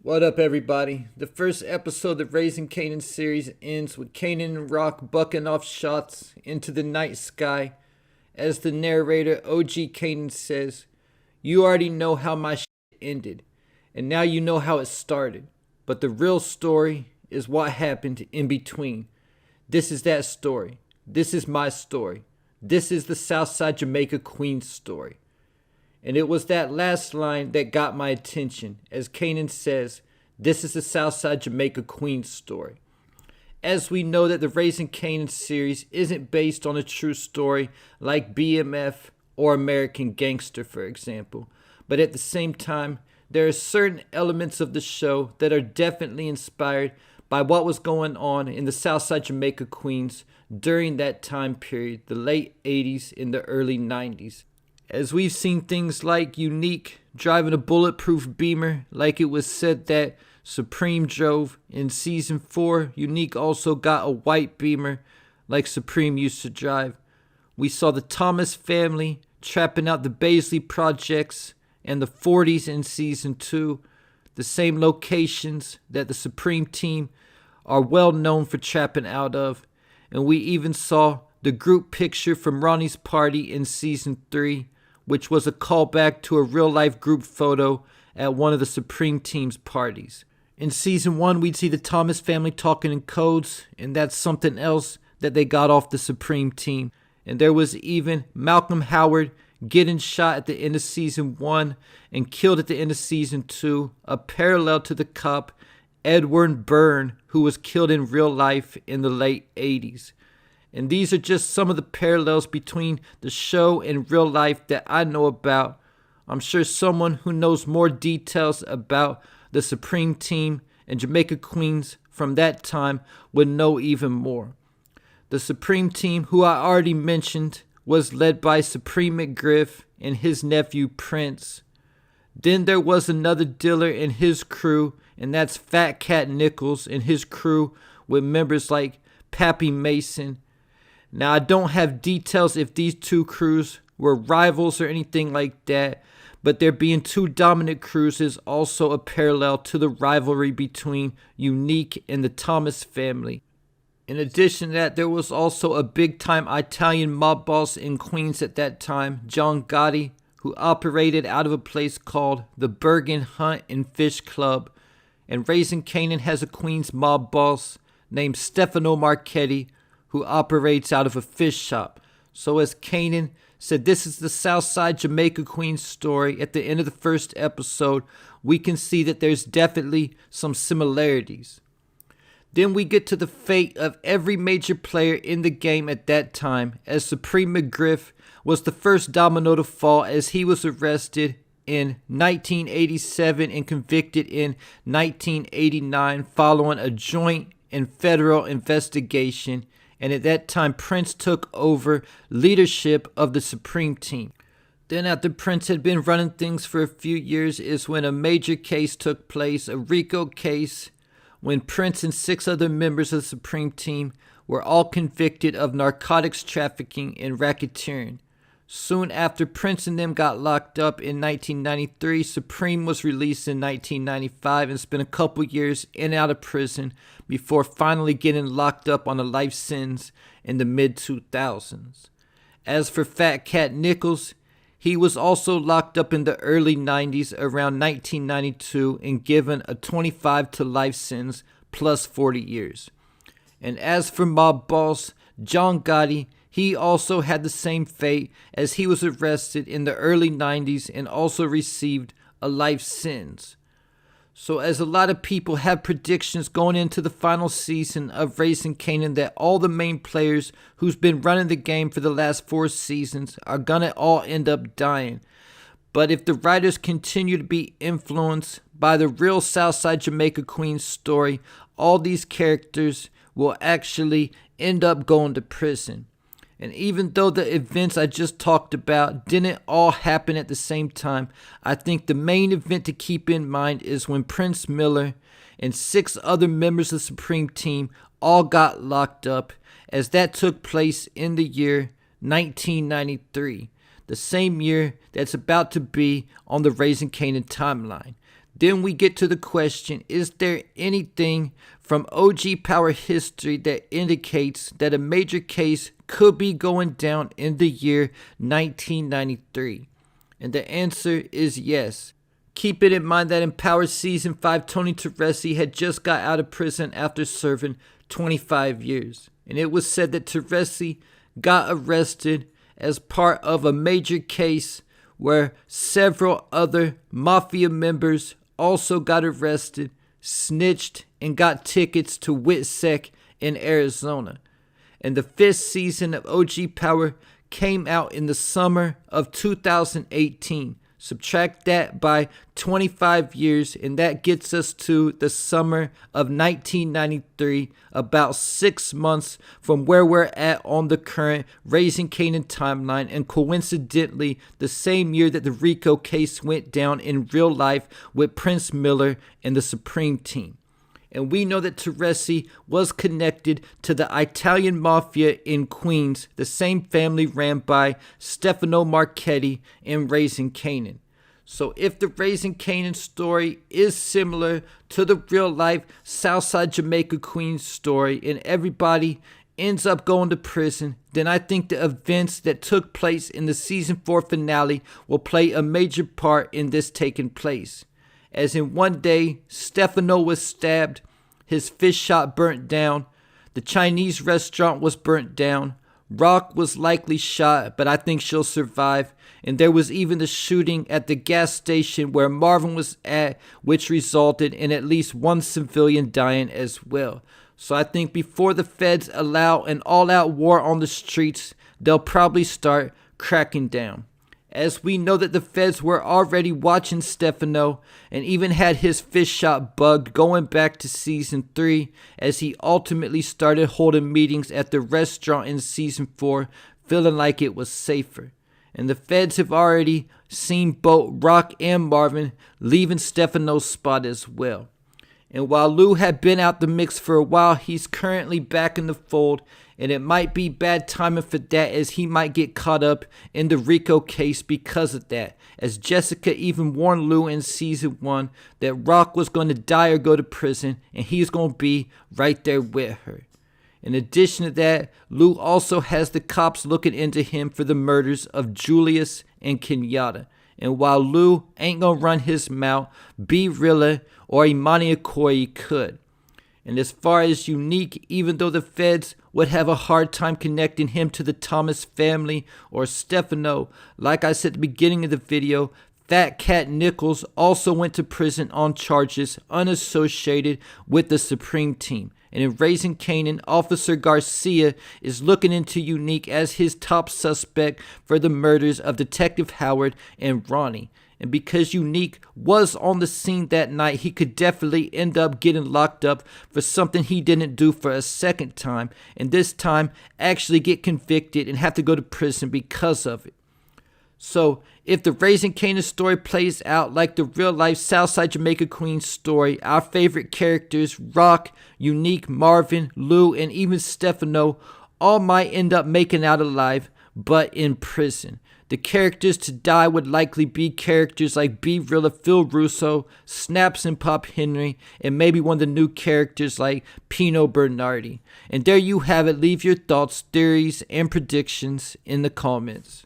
What up, everybody? The first episode of the Raising Kanan series ends with Kanan and Rock bucking off shots into the night sky. As the narrator, OG Kanan says, "You already know how my shit ended, and now you know how it started. But the real story is what happened in between. This is that story. This is my story. This is the Southside Jamaica Queen's story." And it was that last line that got my attention, as Kanan says, "This is the Southside Jamaica Queen's story." As we know that the Raising Kanan series isn't based on a true story like BMF or American Gangster, for example, but at the same time, there are certain elements of the show that are definitely inspired by what was going on in the Southside Jamaica Queens during that time period, the late 80s and the early 90s. As we've seen things like Unique driving a bulletproof Beamer, like it was said that Supreme drove. In season 4, Unique also got a white Beamer, like Supreme used to drive. We saw the Thomas family trapping out the Baisley projects and the 40s in season 2, the same locations that the Supreme team are well known for trapping out of. And we even saw the group picture from Ronnie's party in season 3, which was a callback to a real-life group photo at one of the Supreme team's parties. In season 1, we'd see the Thomas family talking in codes, and that's something else that they got off the Supreme team. And there was even Malcolm Howard getting shot at the end of season 1 and killed at the end of season 2, a parallel to the cop Edward Byrne, who was killed in real life in the late 80s. And these are just some of the parallels between the show and real life that I know about. I'm sure someone who knows more details about the Supreme team and Jamaica Queens from that time would know even more. The Supreme team, who I already mentioned, was led by Supreme McGriff and his nephew Prince. Then there was another dealer and his crew, and that's Fat Cat Nichols and his crew with members like Pappy Mason. Now, I don't have details if these two crews were rivals or anything like that, but there being two dominant crews is also a parallel to the rivalry between Unique and the Thomas family. In addition to that, there was also a big-time Italian mob boss in Queens at that time, John Gotti, who operated out of a place called the Bergen Hunt and Fish Club. And Raising Kanan has a Queens mob boss named Stefano Marchetti, who operates out of a fish shop. So as Kanan said, this is the Southside Jamaica Queen's story. At the end of the first episode, we can see that there's definitely some similarities. Then we get to the fate of every major player in the game at that time, as Supreme McGriff was the first domino to fall, as he was arrested in 1987 and convicted in 1989 following a joint and federal investigation. And at that time, Prince took over leadership of the Supreme team. Then after Prince had been running things for a few years is when a major case took place, a RICO case, when Prince and 6 other members of the Supreme team were all convicted of narcotics trafficking and racketeering. Soon after Prince and them got locked up in 1993, Supreme was released in 1995 and spent a couple years in and out of prison before finally getting locked up on a life sentence in the mid-2000s. As for Fat Cat Nichols, he was also locked up in the early 90s around 1992 and given a 25 to life sentence plus 40 years. And as for mob boss John Gotti, he also had the same fate, as he was arrested in the early 90s and also received a life sentence. So as a lot of people have predictions going into the final season of Raising Kanan that all the main players who's been running the game for the last 4 seasons are gonna all end up dying. But if the writers continue to be influenced by the real Southside Jamaica Queen's story, all these characters will actually end up going to prison. And even though the events I just talked about didn't all happen at the same time, I think the main event to keep in mind is when Prince Miller and 6 other members of the Supreme team all got locked up, as that took place in the year 1993, the same year that's about to be on the Raising Kanan timeline. Then we get to the question, is there anything from OG Power history that indicates that a major case could be going down in the year 1993? And the answer is yes. Keep it in mind that in Power Season 5, Tony Teresi had just got out of prison after serving 25 years. And it was said that Teresi got arrested as part of a major case where several other mafia members also got arrested, snitched, and got tickets to Whitsec in Arizona. And the 5th season of OG Power came out in the summer of 2018. Subtract that by 25 years, and that gets us to the summer of 1993, about 6 months from where we're at on the current Raising Kanan timeline, and coincidentally, the same year that the RICO case went down in real life with Prince Miller and the Supreme Team. And we know that Teresi was connected to the Italian Mafia in Queens, the same family ran by Stefano Marchetti in Raising Kanan. So if the Raising Kanan story is similar to the real life Southside Jamaica Queens story and everybody ends up going to prison, then I think the events that took place in the season 4 finale will play a major part in this taking place. As in one day, Stefano was stabbed, his fish shop burnt down, the Chinese restaurant was burnt down, Rock was likely shot, but I think she'll survive, and there was even the shooting at the gas station where Marvin was at, which resulted in at least one civilian dying as well. So I think before the feds allow an all-out war on the streets, they'll probably start cracking down. As we know that the feds were already watching Stefano and even had his fish shop bugged going back to season 3 as he ultimately started holding meetings at the restaurant in season 4, feeling like it was safer. And the feds have already seen both Rock and Marvin leaving Stefano's spot as well. And while Lou had been out the mix for a while, he's currently back in the fold, and it might be bad timing for that as he might get caught up in the RICO case because of that, as Jessica even warned Lou in season 1 that Rock was going to die or go to prison, and he's going to be right there with her. In addition to that, Lou also has the cops looking into him for the murders of Julius and Kenyatta. And while Lou ain't gonna run his mouth, B. Rilla or Imani Okoye could. And as far as Unique, even though the feds would have a hard time connecting him to the Thomas family or Stefano, like I said at the beginning of the video, Fat Cat Nichols also went to prison on charges unassociated with the Supreme Team. And in Raising Kanan, Officer Garcia is looking into Unique as his top suspect for the murders of Detective Howard and Ronnie. And because Unique was on the scene that night, he could definitely end up getting locked up for something he didn't do for a second time. And this time actually get convicted and have to go to prison because of it. So, if the Raising Kanan story plays out like the real-life Southside Jamaica Queen story, our favorite characters, Rock, Unique, Marvin, Lou, and even Stefano, all might end up making out alive, but in prison. The characters to die would likely be characters like B. Rilla, Phil Russo, Snaps, and Pop Henry, and maybe one of the new characters like Pino Bernardi. And there you have it. Leave your thoughts, theories, and predictions in the comments.